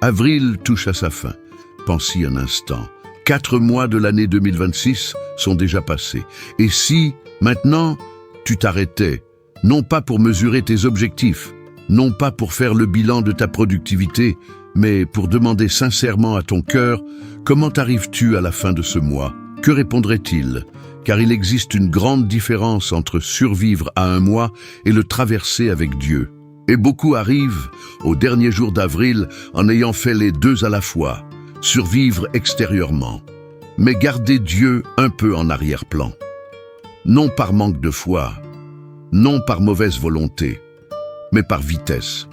Avril touche à sa fin. Pense-y un instant. 4 mois de l'année 2026 sont déjà passés. Et si, maintenant, tu t'arrêtais, non pas pour mesurer tes objectifs, non pas pour faire le bilan de ta productivité, mais pour demander sincèrement à ton cœur, comment arrives-tu à la fin de ce mois? Que répondrait-il? Car il existe une grande différence entre survivre à un mois et le traverser avec Dieu. Et beaucoup arrivent, au dernier jour d'avril, en ayant fait les deux à la fois, survivre extérieurement, mais garder Dieu un peu en arrière-plan. Non par manque de foi, non par mauvaise volonté, mais par vitesse.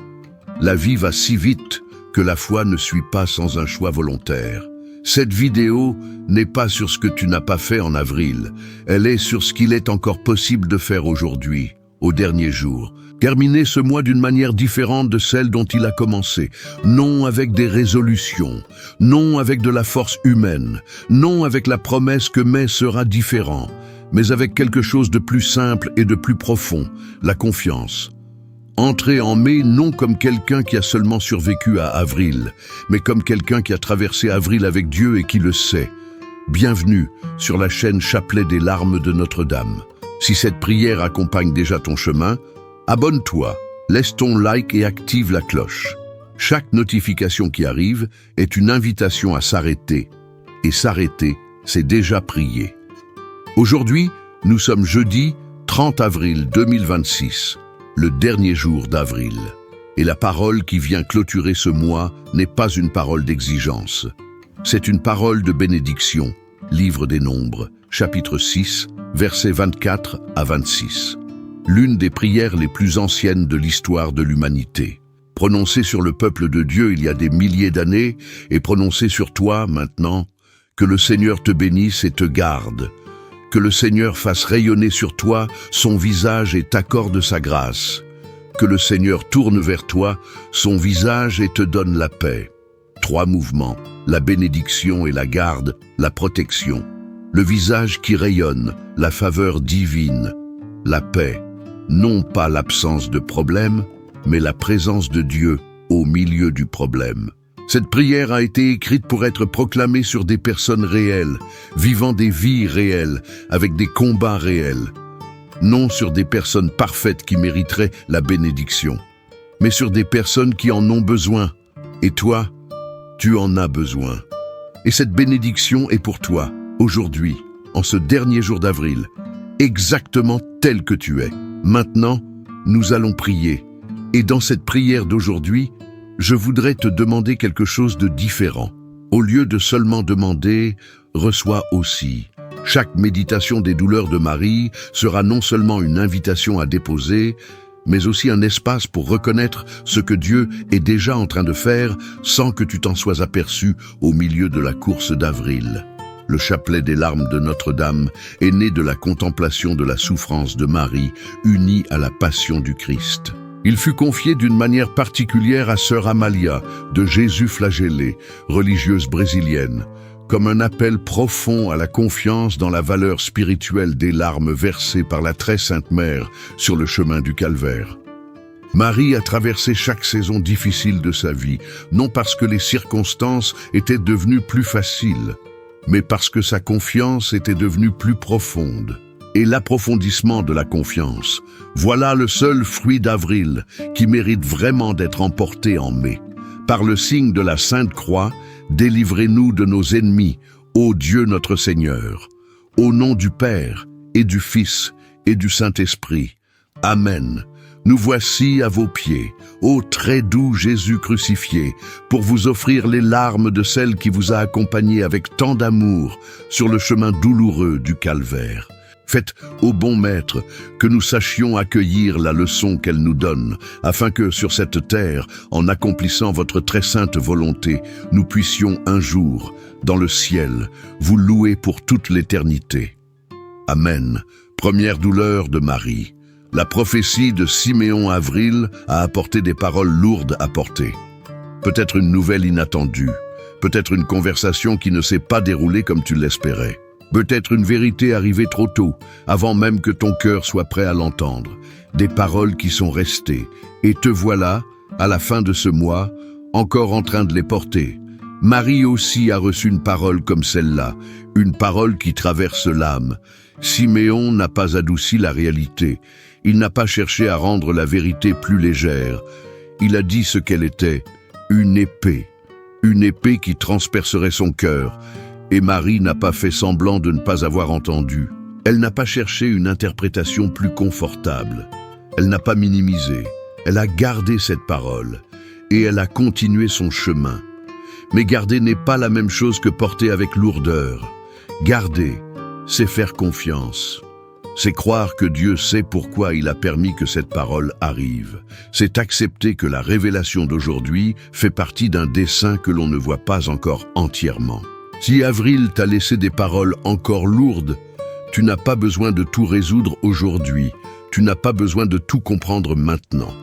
La vie va si vite que la foi ne suit pas sans un choix volontaire. Cette vidéo n'est pas sur ce que tu n'as pas fait en avril, elle est sur ce qu'il est encore possible de faire aujourd'hui, au dernier jour. Terminer ce mois d'une manière différente de celle dont il a commencé. Non avec des résolutions, non avec de la force humaine, non avec la promesse que mai sera différent, mais avec quelque chose de plus simple et de plus profond, la confiance. Entrer en mai non comme quelqu'un qui a seulement survécu à avril, mais comme quelqu'un qui a traversé avril avec Dieu et qui le sait. Bienvenue sur la chaîne Chapelet des larmes de Notre-Dame. Si cette prière accompagne déjà ton chemin, abonne-toi, laisse ton like et active la cloche. Chaque notification qui arrive est une invitation à s'arrêter. Et s'arrêter, c'est déjà prier. Aujourd'hui, nous sommes jeudi 30 avril 2026. Le dernier jour d'avril. Et la parole qui vient clôturer ce mois n'est pas une parole d'exigence. C'est une parole de bénédiction. Livre des Nombres, chapitre 6, versets 24 à 26. L'une des prières les plus anciennes de l'histoire de l'humanité. Prononcée sur le peuple de Dieu il y a des milliers d'années et prononcée sur toi maintenant, que le Seigneur te bénisse et te garde. Que le Seigneur fasse rayonner sur toi son visage et t'accorde sa grâce. Que le Seigneur tourne vers toi son visage et te donne la paix. 3 mouvements, la bénédiction et la garde, la protection. Le visage qui rayonne, la faveur divine. La paix, non pas l'absence de problème, mais la présence de Dieu au milieu du problème. Cette prière a été écrite pour être proclamée sur des personnes réelles, vivant des vies réelles, avec des combats réels. Non sur des personnes parfaites qui mériteraient la bénédiction, mais sur des personnes qui en ont besoin. Et toi, tu en as besoin. Et cette bénédiction est pour toi, aujourd'hui, en ce dernier jour d'avril, exactement tel que tu es. Maintenant, nous allons prier. Et dans cette prière d'aujourd'hui, je voudrais te demander quelque chose de différent. Au lieu de seulement demander, reçois aussi. Chaque méditation des douleurs de Marie sera non seulement une invitation à déposer, mais aussi un espace pour reconnaître ce que Dieu est déjà en train de faire sans que tu t'en sois aperçu au milieu de la course d'avril. Le chapelet des larmes de Notre-Dame est né de la contemplation de la souffrance de Marie, unie à la passion du Christ. Il fut confié d'une manière particulière à sœur Amalia, de Jésus flagellé, religieuse brésilienne, comme un appel profond à la confiance dans la valeur spirituelle des larmes versées par la très sainte mère sur le chemin du calvaire. Marie a traversé chaque saison difficile de sa vie, non parce que les circonstances étaient devenues plus faciles, mais parce que sa confiance était devenue plus profonde. Et l'approfondissement de la confiance, voilà le seul fruit d'avril qui mérite vraiment d'être emporté en mai. Par le signe de la Sainte Croix, délivrez-nous de nos ennemis, ô Dieu notre Seigneur. Au nom du Père, et du Fils, et du Saint-Esprit. Amen. Nous voici à vos pieds, ô très doux Jésus crucifié, pour vous offrir les larmes de celle qui vous a accompagné avec tant d'amour sur le chemin douloureux du calvaire. Faites, ô bon Maître, que nous sachions accueillir la leçon qu'elle nous donne, afin que, sur cette terre, en accomplissant votre très sainte volonté, nous puissions un jour, dans le ciel, vous louer pour toute l'éternité. Amen. Première douleur de Marie. La prophétie de Siméon Avril a apporté des paroles lourdes à porter. Peut-être une nouvelle inattendue, peut-être une conversation qui ne s'est pas déroulée comme tu l'espérais. Peut-être une vérité arrivée trop tôt, avant même que ton cœur soit prêt à l'entendre. Des paroles qui sont restées. Et te voilà, à la fin de ce mois, encore en train de les porter. Marie aussi a reçu une parole comme celle-là, une parole qui traverse l'âme. Siméon n'a pas adouci la réalité. Il n'a pas cherché à rendre la vérité plus légère. Il a dit ce qu'elle était, une épée qui transpercerait son cœur. Et Marie n'a pas fait semblant de ne pas avoir entendu. Elle n'a pas cherché une interprétation plus confortable. Elle n'a pas minimisé. Elle a gardé cette parole. Et elle a continué son chemin. Mais garder n'est pas la même chose que porter avec lourdeur. Garder, c'est faire confiance. C'est croire que Dieu sait pourquoi il a permis que cette parole arrive. C'est accepter que la révélation d'aujourd'hui fait partie d'un dessein que l'on ne voit pas encore entièrement. Si Avril t'a laissé des paroles encore lourdes, tu n'as pas besoin de tout résoudre aujourd'hui. Tu n'as pas besoin de tout comprendre maintenant.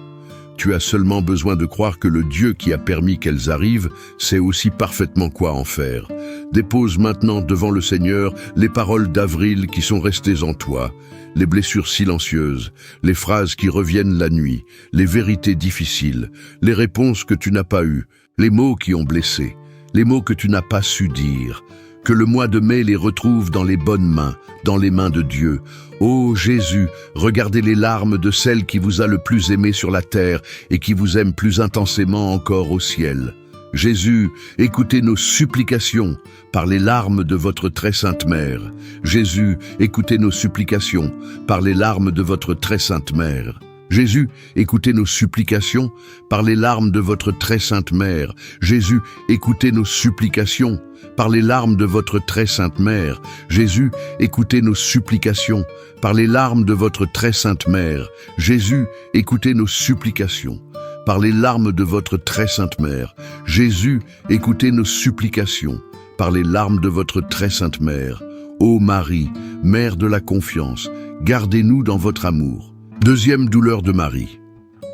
Tu as seulement besoin de croire que le Dieu qui a permis qu'elles arrivent sait aussi parfaitement quoi en faire. Dépose maintenant devant le Seigneur les paroles d'Avril qui sont restées en toi, les blessures silencieuses, les phrases qui reviennent la nuit, les vérités difficiles, les réponses que tu n'as pas eues, les mots qui ont blessé, les mots que tu n'as pas su dire. Que le mois de mai les retrouve dans les bonnes mains, dans les mains de Dieu. Ô Jésus, regardez les larmes de celle qui vous a le plus aimé sur la terre et qui vous aime plus intensément encore au ciel. Jésus, écoutez nos supplications par les larmes de votre très sainte mère. Jésus, écoutez nos supplications par les larmes de votre très sainte mère. Jésus, écoutez nos supplications par les larmes de votre très sainte mère. Jésus, écoutez nos supplications par les larmes de votre très sainte mère. Jésus, écoutez nos supplications par les larmes de votre très sainte mère. Jésus, écoutez nos supplications par les larmes de votre très sainte mère. Jésus, écoutez nos supplications par les larmes de votre très sainte mère. Ô Marie, mère de la confiance, gardez-nous dans votre amour. Deuxième douleur de Marie,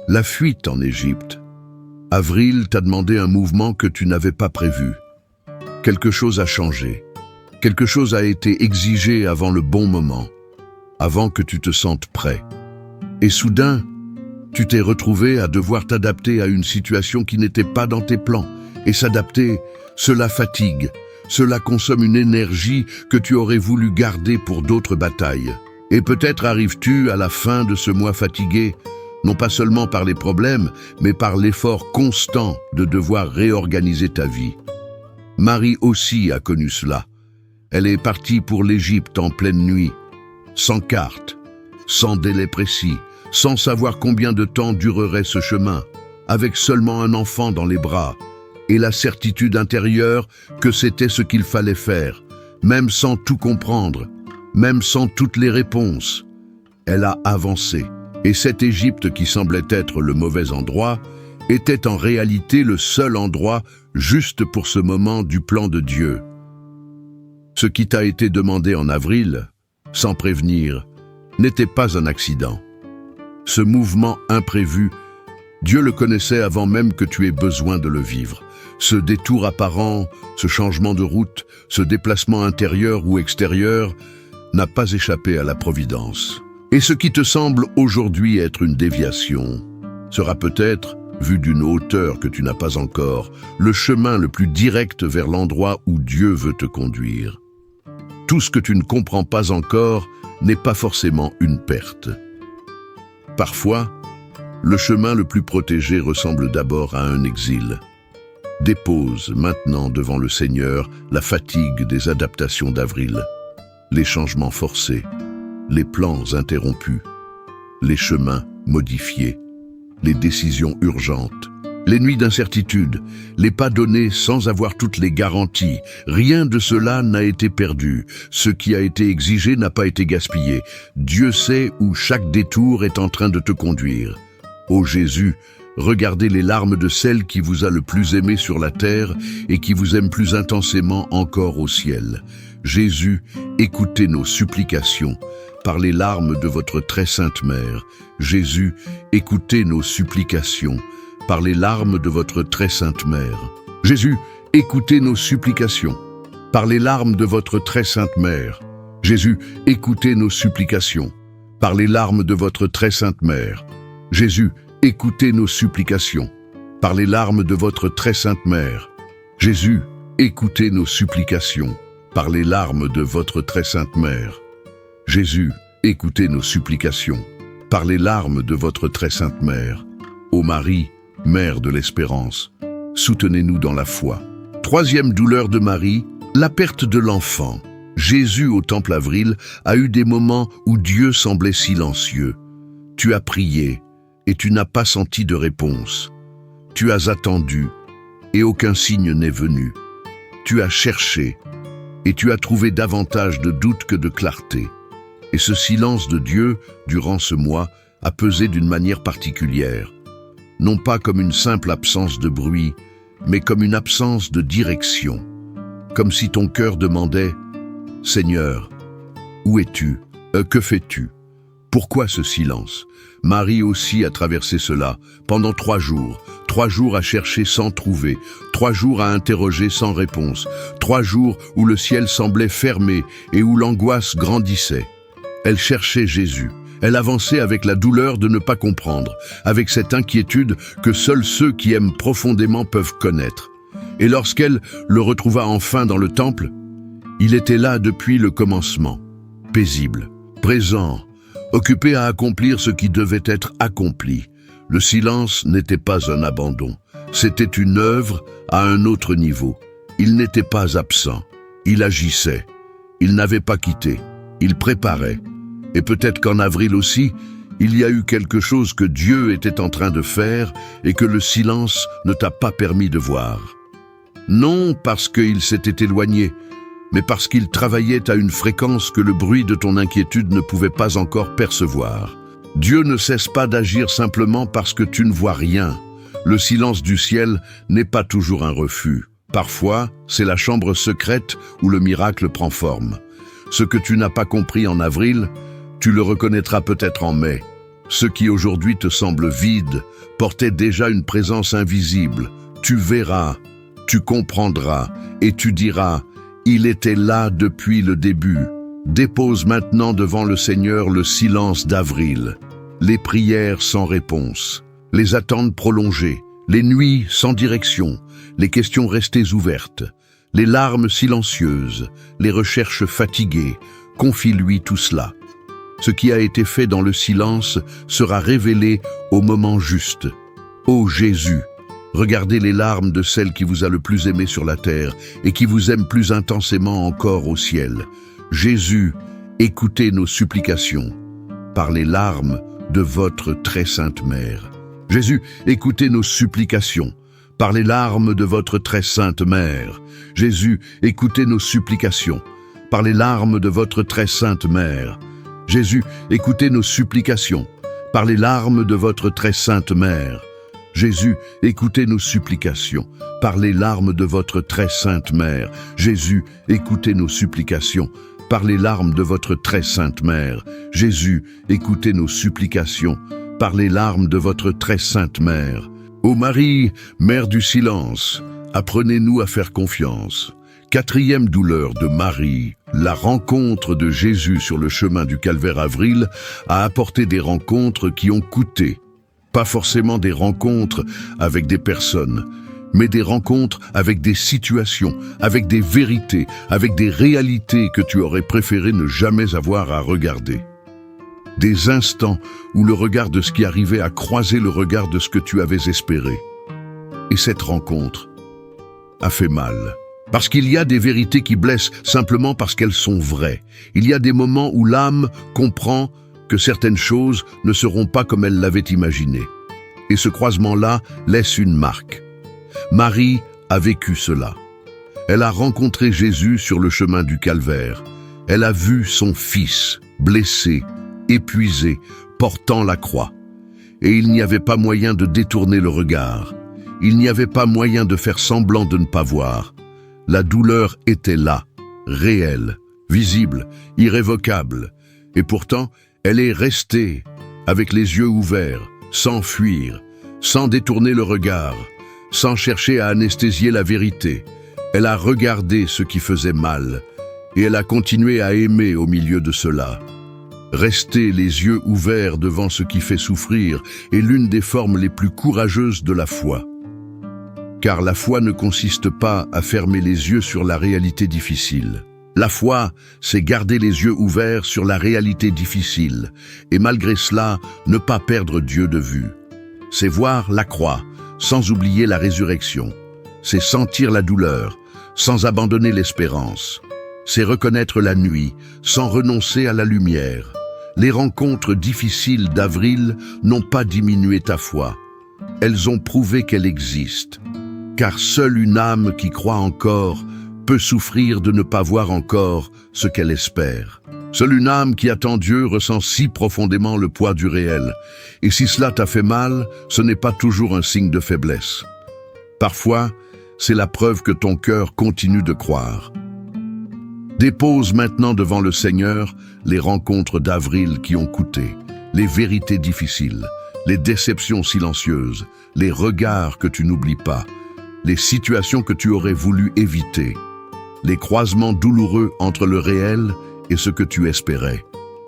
la fuite en Égypte. Avril t'a demandé un mouvement que tu n'avais pas prévu. Quelque chose a changé. Quelque chose a été exigé avant le bon moment, avant que tu te sentes prêt. Et soudain, tu t'es retrouvé à devoir t'adapter à une situation qui n'était pas dans tes plans. Et s'adapter, cela fatigue, cela consomme une énergie que tu aurais voulu garder pour d'autres batailles. Et peut-être arrives-tu à la fin de ce mois fatigué, non pas seulement par les problèmes, mais par l'effort constant de devoir réorganiser ta vie. Marie aussi a connu cela. Elle est partie pour l'Égypte en pleine nuit, sans carte, sans délai précis, sans savoir combien de temps durerait ce chemin, avec seulement un enfant dans les bras, et la certitude intérieure que c'était ce qu'il fallait faire, même sans tout comprendre. Même sans toutes les réponses, elle a avancé. Et cette Égypte qui semblait être le mauvais endroit, était en réalité le seul endroit juste pour ce moment du plan de Dieu. Ce qui t'a été demandé en avril, sans prévenir, n'était pas un accident. Ce mouvement imprévu, Dieu le connaissait avant même que tu aies besoin de le vivre. Ce détour apparent, ce changement de route, ce déplacement intérieur ou extérieur, n'a pas échappé à la providence. Et ce qui te semble aujourd'hui être une déviation sera peut-être, vu d'une hauteur que tu n'as pas encore, le chemin le plus direct vers l'endroit où Dieu veut te conduire. Tout ce que tu ne comprends pas encore n'est pas forcément une perte. Parfois, le chemin le plus protégé ressemble d'abord à un exil. Dépose maintenant devant le Seigneur la fatigue des adaptations d'avril. Les changements forcés, les plans interrompus, les chemins modifiés, les décisions urgentes, les nuits d'incertitude, les pas donnés sans avoir toutes les garanties. Rien de cela n'a été perdu. Ce qui a été exigé n'a pas été gaspillé. Dieu sait où chaque détour est en train de te conduire. Ô Jésus, regardez les larmes de celle qui vous a le plus aimé sur la terre et qui vous aime plus intensément encore au ciel. Jésus, écoutez nos supplications par les larmes de votre très sainte mère. Jésus, écoutez nos supplications par les larmes de votre très sainte mère. Jésus, écoutez nos supplications par les larmes de votre très sainte mère. Jésus, écoutez nos supplications par les larmes de votre très sainte mère. Jésus, écoutez nos supplications par les larmes de votre très sainte mère. Jésus, écoutez nos supplications, par les larmes de votre très sainte mère. Jésus, écoutez nos supplications, par les larmes de votre très sainte mère. Ô Marie, mère de l'espérance, soutenez-nous dans la foi. Troisième douleur de Marie, la perte de l'enfant. Jésus au Temple Avril a eu des moments où Dieu semblait silencieux. Tu as prié et tu n'as pas senti de réponse. Tu as attendu et aucun signe n'est venu. Tu as cherché et tu as trouvé davantage de doute que de clarté. Et ce silence de Dieu, durant ce mois, a pesé d'une manière particulière. Non pas comme une simple absence de bruit, mais comme une absence de direction. Comme si ton cœur demandait « Seigneur, où es-tu? Que fais-tu? Pourquoi ce silence ?» Marie aussi a traversé cela pendant 3 jours. 3 jours à chercher sans trouver, 3 jours à interroger sans réponse, 3 jours où le ciel semblait fermé et où l'angoisse grandissait. Elle cherchait Jésus. Elle avançait avec la douleur de ne pas comprendre, avec cette inquiétude que seuls ceux qui aiment profondément peuvent connaître. Et lorsqu'elle le retrouva enfin dans le temple, il était là depuis le commencement, paisible, présent, occupé à accomplir ce qui devait être accompli. Le silence n'était pas un abandon, c'était une œuvre à un autre niveau. Il n'était pas absent, il agissait, il n'avait pas quitté, il préparait. Et peut-être qu'en avril aussi, il y a eu quelque chose que Dieu était en train de faire et que le silence ne t'a pas permis de voir. Non parce qu'il s'était éloigné, mais parce qu'il travaillait à une fréquence que le bruit de ton inquiétude ne pouvait pas encore percevoir. Dieu ne cesse pas d'agir simplement parce que tu ne vois rien. Le silence du ciel n'est pas toujours un refus. Parfois, c'est la chambre secrète où le miracle prend forme. Ce que tu n'as pas compris en avril, tu le reconnaîtras peut-être en mai. Ce qui aujourd'hui te semble vide portait déjà une présence invisible. Tu verras, tu comprendras et tu diras « Il était là depuis le début ». Dépose maintenant devant le Seigneur le silence d'avril, les prières sans réponse, les attentes prolongées, les nuits sans direction, les questions restées ouvertes, les larmes silencieuses, les recherches fatiguées. Confie-lui tout cela. Ce qui a été fait dans le silence sera révélé au moment juste. Ô Jésus, regardez les larmes de celle qui vous a le plus aimé sur la terre et qui vous aime plus intensément encore au ciel. Jésus, écoutez nos supplications par les larmes de votre très sainte mère. Jésus, écoutez nos supplications par les larmes de votre très sainte mère. Jésus, écoutez nos supplications par les larmes de votre très sainte mère. Jésus, écoutez nos supplications par les larmes de votre très sainte mère. Jésus, écoutez nos supplications par les larmes de votre très sainte mère. Jésus, écoutez nos supplications par les larmes de votre très sainte mère. Jésus, écoutez nos supplications par les larmes de votre très sainte mère. Ô Marie, mère du silence, apprenez-nous à faire confiance. 4e douleur de Marie, la rencontre de Jésus sur le chemin du Calvaire Avril a apporté des rencontres qui ont coûté. Pas forcément des rencontres avec des personnes, mais des rencontres avec des situations, avec des vérités, avec des réalités que tu aurais préféré ne jamais avoir à regarder. Des instants où le regard de ce qui arrivait a croisé le regard de ce que tu avais espéré. Et cette rencontre a fait mal. Parce qu'il y a des vérités qui blessent simplement parce qu'elles sont vraies. Il y a des moments où l'âme comprend que certaines choses ne seront pas comme elle l'avait imaginé. Et ce croisement-là laisse une marque. Marie a vécu cela. Elle a rencontré Jésus sur le chemin du Calvaire. Elle a vu son fils, blessé, épuisé, portant la croix. Et il n'y avait pas moyen de détourner le regard. Il n'y avait pas moyen de faire semblant de ne pas voir. La douleur était là, réelle, visible, irrévocable. Et pourtant, elle est restée, avec les yeux ouverts, sans fuir, sans détourner le regard, sans chercher à anesthésier la vérité. Elle a regardé ce qui faisait mal, et elle a continué à aimer au milieu de cela. Rester les yeux ouverts devant ce qui fait souffrir est l'une des formes les plus courageuses de la foi. Car la foi ne consiste pas à fermer les yeux sur la réalité difficile. La foi, c'est garder les yeux ouverts sur la réalité difficile, et malgré cela, ne pas perdre Dieu de vue. C'est voir la croix, sans oublier la résurrection. C'est sentir la douleur, sans abandonner l'espérance. C'est reconnaître la nuit, sans renoncer à la lumière. Les rencontres difficiles d'Avril n'ont pas diminué ta foi. Elles ont prouvé qu'elle existe. Car seule une âme qui croit encore peut souffrir de ne pas voir encore ce qu'elle espère. Seule une âme qui attend Dieu ressent si profondément le poids du réel. Et si cela t'a fait mal, ce n'est pas toujours un signe de faiblesse. Parfois, c'est la preuve que ton cœur continue de croire. Dépose maintenant devant le Seigneur les rencontres d'Avril qui ont coûté, les vérités difficiles, les déceptions silencieuses, les regards que tu n'oublies pas, les situations que tu aurais voulu éviter, les croisements douloureux entre le réel et ce que tu espérais.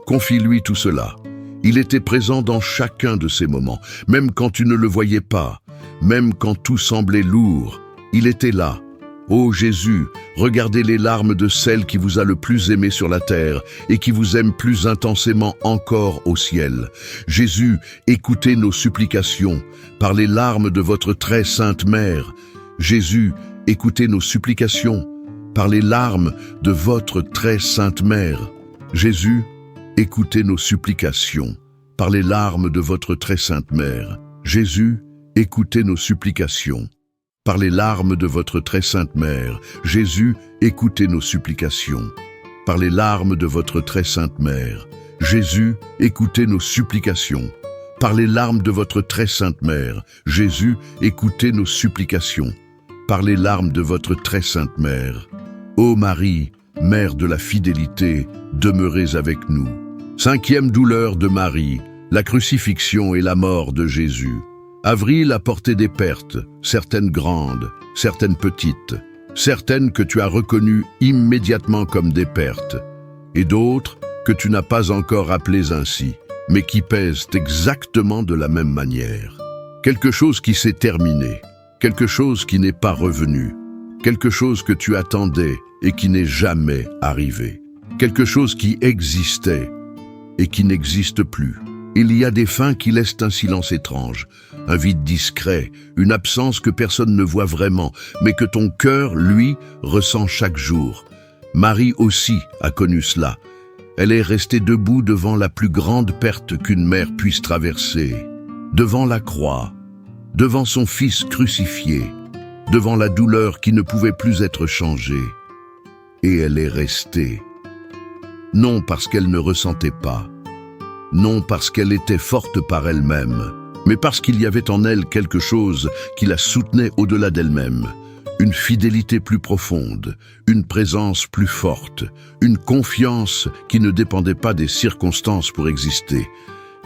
Confie-lui tout cela. Il était présent dans chacun de ces moments, même quand tu ne le voyais pas, même quand tout semblait lourd. Il était là. Ô Jésus, regardez les larmes de celle qui vous a le plus aimé sur la terre et qui vous aime plus intensément encore au ciel. Jésus, écoutez nos supplications par les larmes de votre très sainte mère. Jésus, écoutez nos supplications par les larmes de votre très sainte mère. Jésus, écoutez nos supplications par les larmes de votre très sainte mère. Jésus, écoutez nos supplications par les larmes de votre très sainte mère. Jésus, écoutez nos supplications par les larmes de votre très sainte mère. Jésus, écoutez nos supplications par les larmes de votre très sainte mère. Jésus, écoutez nos supplications par les larmes de votre très sainte mère. Ô Marie, mère de la fidélité, demeurez avec nous. Cinquième douleur de Marie, la crucifixion et la mort de Jésus. Avril a porté des pertes, certaines grandes, certaines petites, certaines que tu as reconnues immédiatement comme des pertes, et d'autres que tu n'as pas encore appelées ainsi, mais qui pèsent exactement de la même manière. Quelque chose qui s'est terminé, quelque chose qui n'est pas revenu, quelque chose que tu attendais et qui n'est jamais arrivé, quelque chose qui existait et qui n'existe plus. Il y a des fins qui laissent un silence étrange, un vide discret, une absence que personne ne voit vraiment, mais que ton cœur, lui, ressent chaque jour. Marie aussi a connu cela. Elle est restée debout devant la plus grande perte qu'une mère puisse traverser, devant la croix, devant son fils crucifié, devant la douleur qui ne pouvait plus être changée. Et elle est restée. Non parce qu'elle ne ressentait pas, non parce qu'elle était forte par elle-même, mais parce qu'il y avait en elle quelque chose qui la soutenait au-delà d'elle-même, une fidélité plus profonde, une présence plus forte, une confiance qui ne dépendait pas des circonstances pour exister,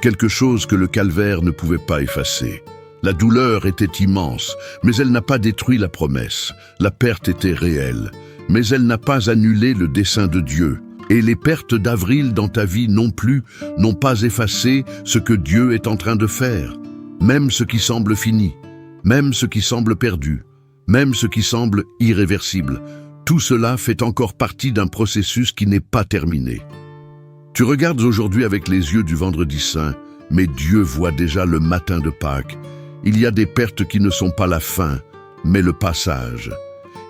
quelque chose que le calvaire ne pouvait pas effacer. La douleur était immense, mais elle n'a pas détruit la promesse. La perte était réelle, mais elle n'a pas annulé le dessein de Dieu. Et les pertes d'Avril dans ta vie non plus n'ont pas effacé ce que Dieu est en train de faire. Même ce qui semble fini, même ce qui semble perdu, même ce qui semble irréversible, tout cela fait encore partie d'un processus qui n'est pas terminé. Tu regardes aujourd'hui avec les yeux du Vendredi Saint, mais Dieu voit déjà le matin de Pâques. Il y a des pertes qui ne sont pas la fin, mais le passage.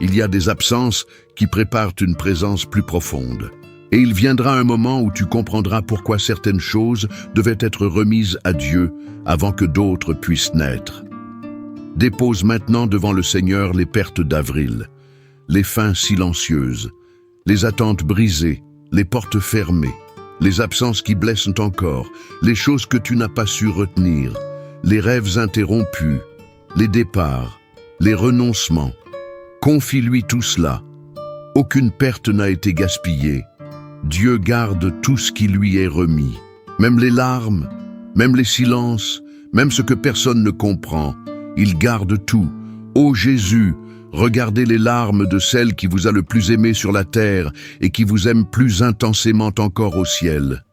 Il y a des absences qui préparent une présence plus profonde. Et il viendra un moment où tu comprendras pourquoi certaines choses devaient être remises à Dieu avant que d'autres puissent naître. Dépose maintenant devant le Seigneur les pertes d'Avril, les fins silencieuses, les attentes brisées, les portes fermées, les absences qui blessent encore, les choses que tu n'as pas su retenir, les rêves interrompus, les départs, les renoncements. Confie-lui tout cela. Aucune perte n'a été gaspillée. Dieu garde tout ce qui lui est remis, même les larmes, même les silences, même ce que personne ne comprend. Il garde tout. Ô Jésus, regardez les larmes de celle qui vous a le plus aimé sur la terre et qui vous aime plus intensément encore au ciel.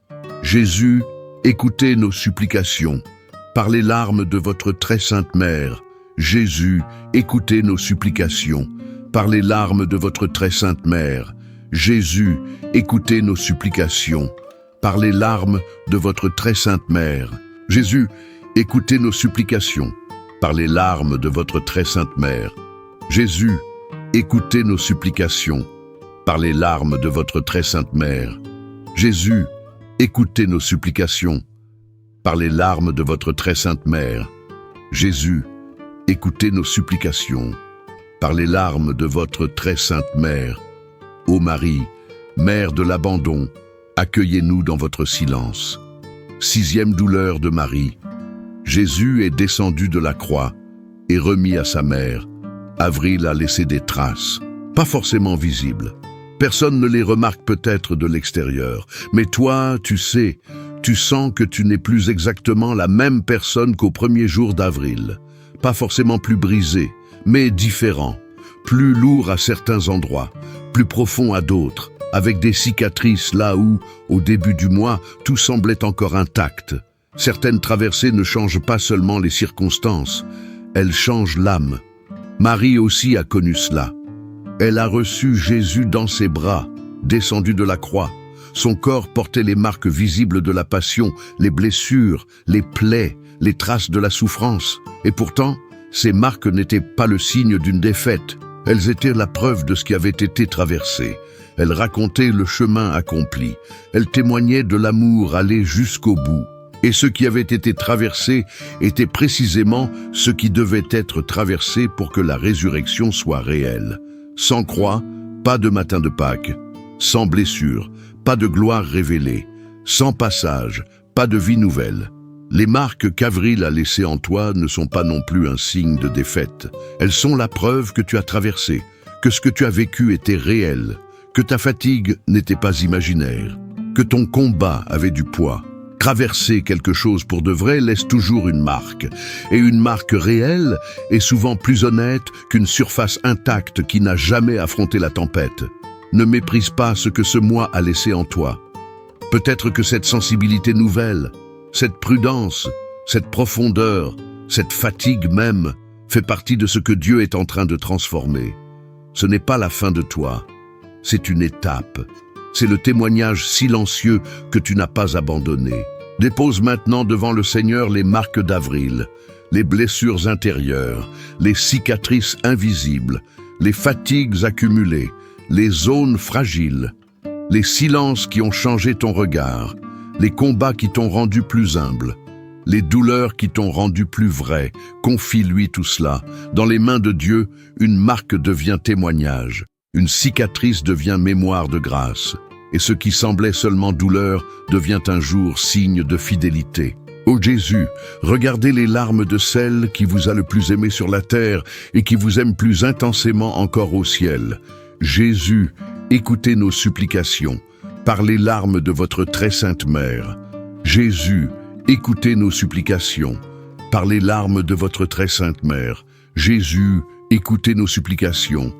Jésus, écoutez nos supplications par les larmes de votre très sainte mère. Jésus, écoutez nos supplications. Par les larmes de votre très sainte mère. Jésus, écoutez nos supplications. Par les larmes de votre très sainte mère. Jésus, écoutez nos supplications. Par les larmes de votre très sainte mère. Jésus, écoutez nos supplications. Par les larmes de votre très sainte mère. Jésus, écoutez nos supplications. Par les larmes de votre très sainte mère. Jésus, écoutez nos supplications. Par les larmes de votre très sainte mère. Ô Marie, mère de l'abandon, accueillez-nous dans votre silence. 6e douleur de Marie. Jésus est descendu de la croix et remis à sa mère. Avril a laissé des traces, pas forcément visibles. Personne ne les remarque peut-être de l'extérieur, mais toi, tu sais, tu sens que tu n'es plus exactement la même personne qu'au premier jour d'Avril. Pas forcément plus brisé, mais différent, plus lourd à certains endroits, plus profond à d'autres, avec des cicatrices là où, au début du mois, tout semblait encore intact. Certaines traversées ne changent pas seulement les circonstances, elles changent l'âme. Marie aussi a connu cela. Elle a reçu Jésus dans ses bras, descendu de la croix. Son corps portait les marques visibles de la passion, les blessures, les plaies, les traces de la souffrance. Et pourtant, ces marques n'étaient pas le signe d'une défaite. Elles étaient la preuve de ce qui avait été traversé. Elles racontaient le chemin accompli. Elles témoignaient de l'amour allé jusqu'au bout. Et ce qui avait été traversé était précisément ce qui devait être traversé pour que la résurrection soit réelle. Sans croix, pas de matin de Pâques. Sans blessure, pas de gloire révélée. Sans passage, pas de vie nouvelle. Les marques qu'Avril a laissées en toi ne sont pas non plus un signe de défaite. Elles sont la preuve que tu as traversé, que ce que tu as vécu était réel, que ta fatigue n'était pas imaginaire, que ton combat avait du poids. Traverser quelque chose pour de vrai laisse toujours une marque, et une marque réelle est souvent plus honnête qu'une surface intacte qui n'a jamais affronté la tempête. Ne méprise pas ce que ce mois a laissé en toi. Peut-être que cette sensibilité nouvelle, cette prudence, cette profondeur, cette fatigue même, fait partie de ce que Dieu est en train de transformer. Ce n'est pas la fin de toi, c'est une étape. C'est le témoignage silencieux que tu n'as pas abandonné. Dépose maintenant devant le Seigneur les marques d'Avril, les blessures intérieures, les cicatrices invisibles, les fatigues accumulées, les zones fragiles, les silences qui ont changé ton regard, les combats qui t'ont rendu plus humble, les douleurs qui t'ont rendu plus vrai. Confie-lui tout cela. Dans les mains de Dieu, une marque devient témoignage, une cicatrice devient mémoire de grâce, et ce qui semblait seulement douleur devient un jour signe de fidélité. Ô Jésus, regardez les larmes de celle qui vous a le plus aimé sur la terre et qui vous aime plus intensément encore au ciel. Jésus, écoutez nos supplications. Par les larmes de votre très sainte mère. Jésus, écoutez nos supplications. Par les larmes de votre très sainte mère. Jésus, écoutez nos supplications.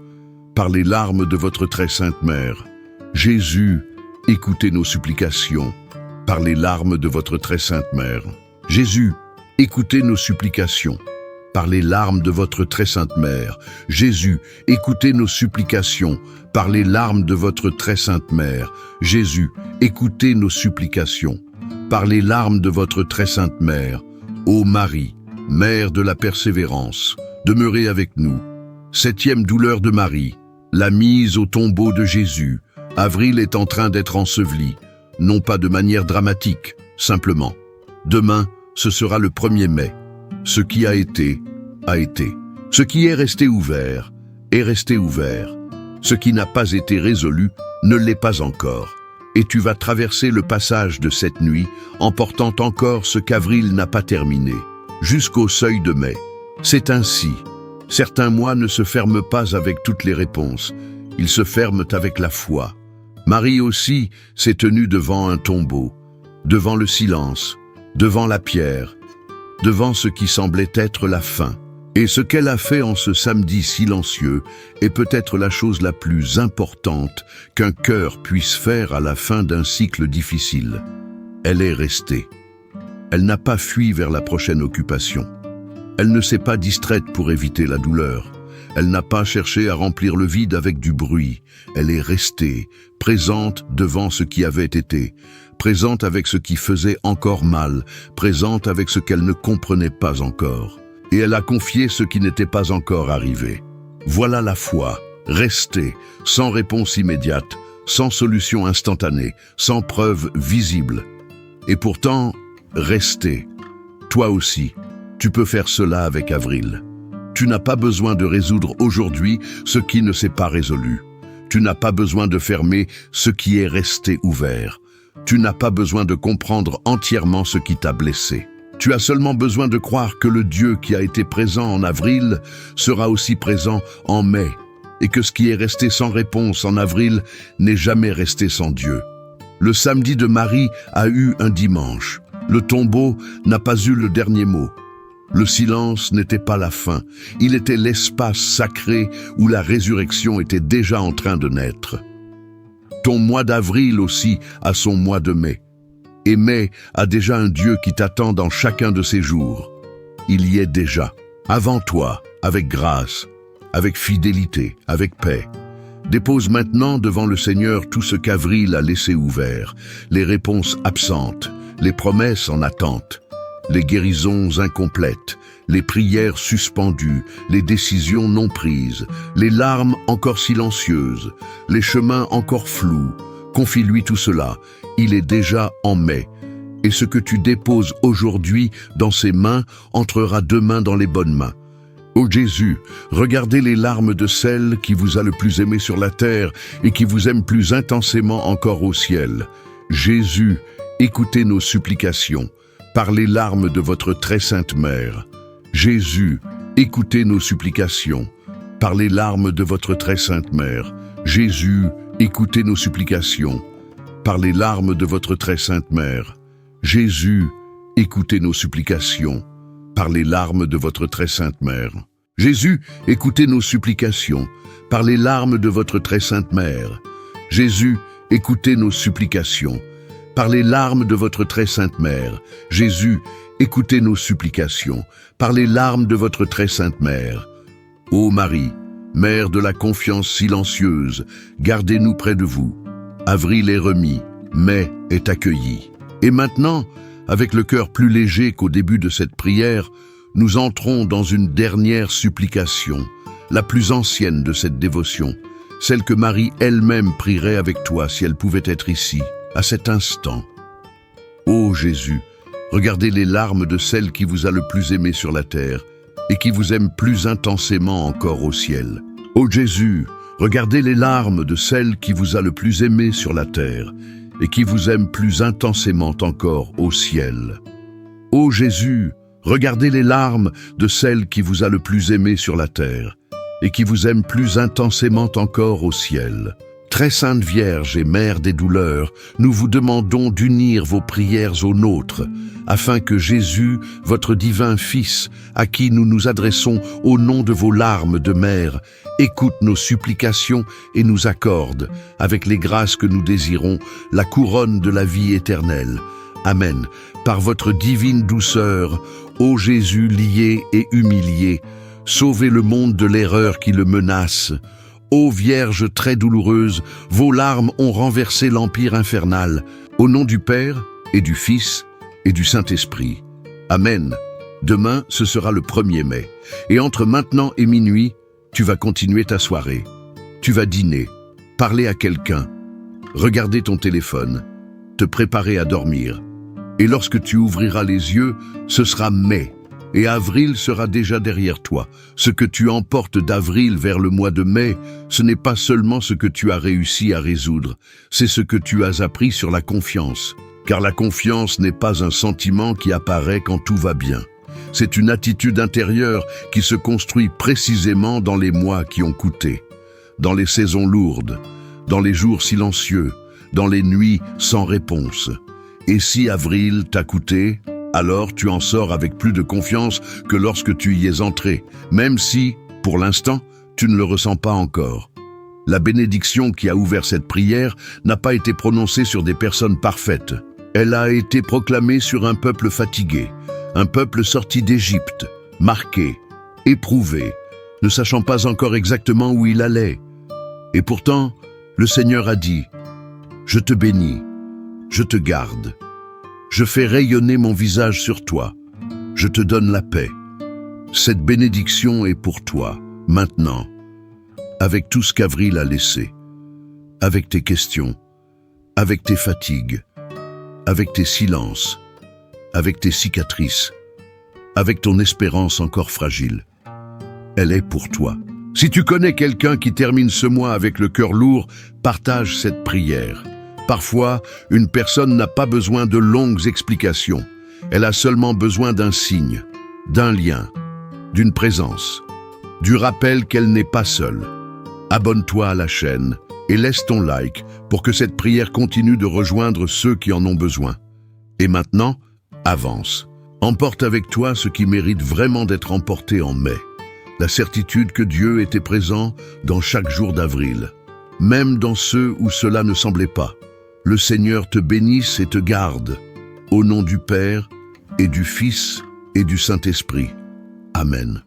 Par les larmes de votre très sainte mère. Jésus, écoutez nos supplications. Par les larmes de votre très sainte mère. Jésus, écoutez nos supplications. Par les larmes de votre très sainte mère. Jésus, écoutez nos supplications. Par les larmes de votre très sainte mère. Jésus, écoutez nos supplications. Par les larmes de votre très sainte mère. Ô Marie, mère de la persévérance, demeurez avec nous. 7e douleur de Marie, la mise au tombeau de Jésus. Avril est en train d'être enseveli, non pas de manière dramatique, simplement. Demain, ce sera le 1er mai. Ce qui a été, a été. Ce qui est resté ouvert, est resté ouvert. Ce qui n'a pas été résolu, ne l'est pas encore. Et tu vas traverser le passage de cette nuit en portant encore ce qu'Avril n'a pas terminé, jusqu'au seuil de mai. C'est ainsi. Certains mois ne se ferment pas avec toutes les réponses. Ils se ferment avec la foi. Marie aussi s'est tenue devant un tombeau, devant le silence, devant la pierre, devant ce qui semblait être la fin. Et ce qu'elle a fait en ce samedi silencieux est peut-être la chose la plus importante qu'un cœur puisse faire à la fin d'un cycle difficile. Elle est restée. Elle n'a pas fui vers la prochaine occupation. Elle ne s'est pas distraite pour éviter la douleur. Elle n'a pas cherché à remplir le vide avec du bruit. Elle est restée, présente devant ce qui avait été, présente avec ce qui faisait encore mal, présente avec ce qu'elle ne comprenait pas encore. Et elle a confié ce qui n'était pas encore arrivé. Voilà la foi, rester, sans réponse immédiate, sans solution instantanée, sans preuve visible. Et pourtant, rester. Toi aussi, tu peux faire cela avec Avril. Tu n'as pas besoin de résoudre aujourd'hui ce qui ne s'est pas résolu. Tu n'as pas besoin de fermer ce qui est resté ouvert. Tu n'as pas besoin de comprendre entièrement ce qui t'a blessé. Tu as seulement besoin de croire que le Dieu qui a été présent en avril sera aussi présent en mai, et que ce qui est resté sans réponse en avril n'est jamais resté sans Dieu. Le samedi de Marie a eu un dimanche. Le tombeau n'a pas eu le dernier mot. Le silence n'était pas la fin, il était l'espace sacré où la résurrection était déjà en train de naître. Ton mois d'avril aussi a son mois de mai. Et mai a déjà un Dieu qui t'attend dans chacun de ses jours. Il y est déjà, avant toi, avec grâce, avec fidélité, avec paix. Dépose maintenant devant le Seigneur tout ce qu'Avril a laissé ouvert, les réponses absentes, les promesses en attente, les guérisons incomplètes, les prières suspendues, les décisions non prises, les larmes encore silencieuses, les chemins encore flous. Confie-lui tout cela, il est déjà en mai. Et ce que tu déposes aujourd'hui dans ses mains entrera demain dans les bonnes mains. Ô Jésus, regardez les larmes de celle qui vous a le plus aimé sur la terre et qui vous aime plus intensément encore au ciel. Jésus, écoutez nos supplications par les larmes de votre très sainte mère. Jésus, écoutez nos supplications par les larmes de votre très sainte mère. Jésus, écoutez nos supplications par les larmes de votre très sainte mère. Jésus, écoutez nos supplications par les larmes de votre très sainte mère. Jésus, écoutez nos supplications par les larmes de votre très sainte mère. Jésus, écoutez nos supplications par les larmes de votre très sainte mère. Jésus, écoutez nos supplications par les larmes de votre très sainte mère. Ô Marie, mère de la confiance silencieuse, gardez-nous près de vous. Avril est remis, mai est accueilli. Et maintenant, avec le cœur plus léger qu'au début de cette prière, nous entrons dans une dernière supplication, la plus ancienne de cette dévotion, celle que Marie elle-même prierait avec toi si elle pouvait être ici, à cet instant. Ô Jésus, regardez les larmes de celle qui vous a le plus aimé sur la terre et qui vous aime plus intensément encore au ciel. Ô Jésus, regardez les larmes de celle qui vous a le plus aimé sur la terre et qui vous aime plus intensément encore au ciel. Ô Jésus, regardez les larmes de celle qui vous a le plus aimé sur la terre et qui vous aime plus intensément encore au ciel. Très Sainte Vierge et Mère des douleurs, nous vous demandons d'unir vos prières aux nôtres, afin que Jésus, votre divin Fils, à qui nous nous adressons au nom de vos larmes de mère, écoute nos supplications et nous accorde, avec les grâces que nous désirons, la couronne de la vie éternelle. Amen. Par votre divine douceur, ô Jésus lié et humilié, sauvez le monde de l'erreur qui le menace. Ô Vierge très douloureuse, vos larmes ont renversé l'empire infernal. Au nom du Père et du Fils et du Saint-Esprit. Amen. Demain, ce sera le 1er mai. Et entre maintenant et minuit, tu vas continuer ta soirée. Tu vas dîner, parler à quelqu'un, regarder ton téléphone, te préparer à dormir. Et lorsque tu ouvriras les yeux, ce sera mai. Et avril sera déjà derrière toi. Ce que tu emportes d'avril vers le mois de mai, ce n'est pas seulement ce que tu as réussi à résoudre, c'est ce que tu as appris sur la confiance. Car la confiance n'est pas un sentiment qui apparaît quand tout va bien. C'est une attitude intérieure qui se construit précisément dans les mois qui ont coûté, dans les saisons lourdes, dans les jours silencieux, dans les nuits sans réponse. Et si avril t'a coûté, alors tu en sors avec plus de confiance que lorsque tu y es entré, même si, pour l'instant, tu ne le ressens pas encore. La bénédiction qui a ouvert cette prière n'a pas été prononcée sur des personnes parfaites. Elle a été proclamée sur un peuple fatigué, un peuple sorti d'Égypte, marqué, éprouvé, ne sachant pas encore exactement où il allait. Et pourtant, le Seigneur a dit, « Je te bénis, je te garde, je fais rayonner mon visage sur toi, je te donne la paix. » Cette bénédiction est pour toi, maintenant, avec tout ce qu'Avril a laissé, avec tes questions, avec tes fatigues, avec tes silences, avec tes cicatrices, avec ton espérance encore fragile. Elle est pour toi. Si tu connais quelqu'un qui termine ce mois avec le cœur lourd, partage cette prière. Parfois, une personne n'a pas besoin de longues explications. Elle a seulement besoin d'un signe, d'un lien, d'une présence, du rappel qu'elle n'est pas seule. Abonne-toi à la chaîne et laisse ton like pour que cette prière continue de rejoindre ceux qui en ont besoin. Et maintenant, avance. Emporte avec toi ce qui mérite vraiment d'être emporté en mai. La certitude que Dieu était présent dans chaque jour d'avril, même dans ceux où cela ne semblait pas. Le Seigneur te bénisse et te garde, au nom du Père et du Fils et du Saint-Esprit. Amen.